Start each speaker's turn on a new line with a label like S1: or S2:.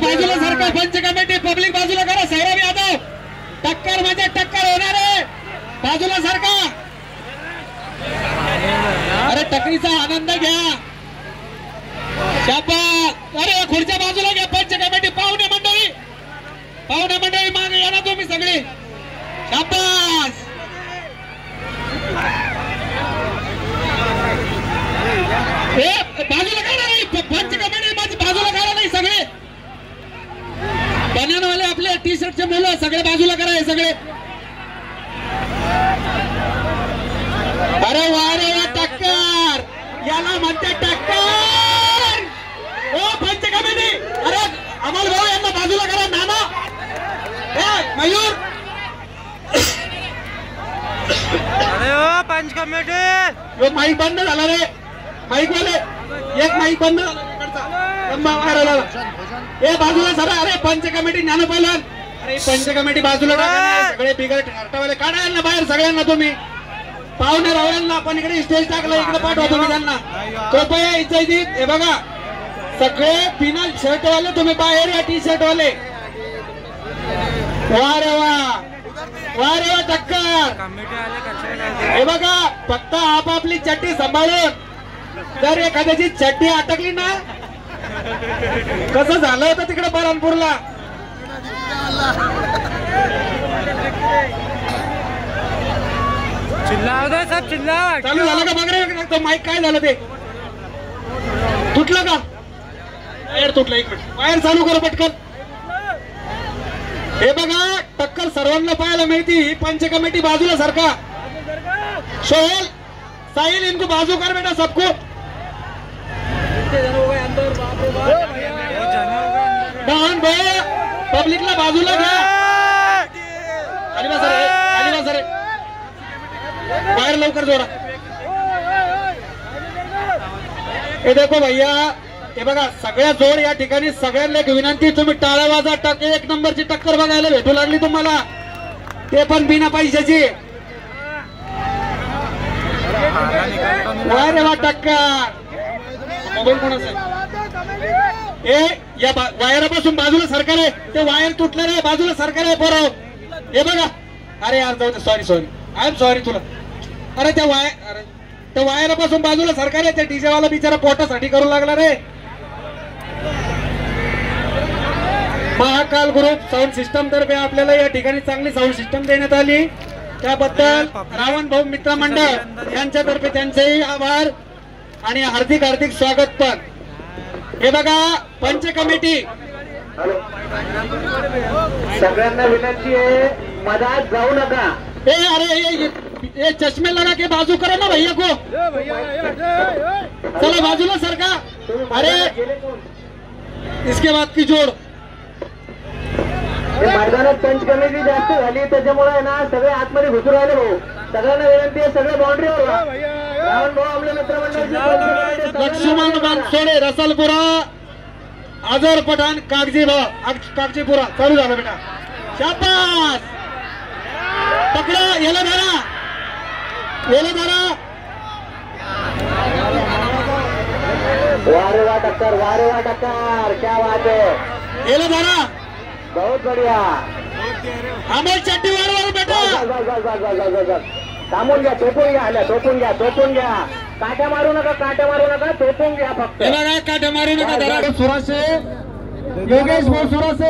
S1: बाजूला सरकार पंच कमिटी पब्लिक बाजूला करा. सौरभ यादव टक्कर म्हणजे टक्कर होणार आहे. बाजूला सरका. अरे टकरीचा आनंद घ्या. शाबास. अरे खुर्च्या बाजूला घ्या. पंच कमिटी पाहुणे मंडळी मागे या ना तुम्ही सगळे. शाबास. बाजूला काढा नाही. पंच कमिटी बाजूला काढा नाही. सगळे बनियानवाले आपले टी शर्टचे मुलं सगळे बाजूला करा. हे सगळे. अरे वा रे वा. टक्कर. याला म्हणते टक्कर. ओ पंच कमिटी. अरे अमोल भाऊ यांना बाजूला करा. नाना मयूर.
S2: अरे ओ पंच कमिटी.
S1: माईक बंद झाला रे. माईक वाले एक माईक बंद झाला. ए बाजूला सरा. अरे पंच कमिटी ज्ञान पहिलं. अरे पंच कमिटी बाजूला टाका. सगळे बिगट हरटावाले काढा ना बाहेर सगळ्यांना. तुम्ही पाहुणे रावळ्यांना आपण इकडे स्टेज टाकलं. इकडे पाठवा तुम्ही त्यांना. कृपया इच्छायची. हे बघा सगळे बिना शर्ट वाले तुम्ही बाहेर या. टी शर्ट वाले. वा रे वा. वा रे वा. टक्कर. हे बघा फक्त आपापली चड्डी सांभाळून. जर एखाद्याची चड्डी अटकली ना कसं झालं होतं तिकडे बरणपूरला. चालू झालं का बघ रे. माईक काय झालं ते तुटलं का. वायर तुटलं. एक मिनिट वायर चालू करा पटकन. हे बघा टक्कर सर्वांना पाहायला मिळती. ही पंच कमिटी बाजूला सारखा. सोहेल साहिल इनको बाजू कर बेटा सबको. डान भाई पब्लिकला बाजूला घ्या. खाली बसा रे. खाली बसा रे. बाहेर लवकर जोडा. हे देखो भैया. हे बघा सगळ्या जोड या ठिकाणी. सगळ्यांना एक विनंती. तुम्ही टाळ्या वाजा. एक नंबरची टक्कर बघायला भेटू लागली तुम्हाला. ते पण बिना पैशाची. वा रे वा. टक्कर. मोबाईल कोणाचा आहे. या वायरापासून बाजूला सरकार आहे. ते वायर तुटलं रे. बाजूला सरकार आहे पोरं. हे बघा. अरे यार जाऊ दे. सॉरी आय एम सॉरी तुला. अरे त्या वायरापासून बाजूला सरकार आहे. त्या डीजे वाला बिचारा पोटासाठी करू लागला रे. महाकाल ग्रुप साऊंड सिस्टम तर्फे आपल्याला या ठिकाणी चांगली साऊंड सिस्टम देण्यात आली. त्याबद्दल रावण भाऊ मित्र मंडळ यांच्यातर्फे त्यांचेही आभार आणि हार्दिक स्वागत पण. हे बघा पंच कमिटी.
S3: सगळ्यांना विनंती आहे मधात जाऊ नका.
S1: अरे ये चश्मे लगा के बाजू करो ना भैया को. चला बाजूला सरका. अरे इसके बाद की जोड.
S3: मैदानात पंच कमिटी जास्त झाली त्याच्यामुळे ना सगळे आतमध्ये घुसू राहिले भाऊ. सगळ्यांना विनंती आहे सगळे बाउंड्रीवर. रावण भाऊ आपल्या मित्रमंडळाचे
S1: लक्ष्मण बनसोडे रसलपुरा. आजर पठाण कागजीपुरा. चालू झालं बेटा. शाबास. पकडा. याला धरा.
S3: वारे वा टक्कर. वारे वा टक्कर. क्या बात है.
S1: याला धरा.
S3: बहुत बढ़िया.
S1: अमोल चट्टी वाढवा बेटा.
S3: थांबून घ्या. टोपून घ्या. काट्या मारू नका. टोपून घ्या फक्त.
S1: काट्या मारू नका. सुराशे योगेश भाऊ सुराशे.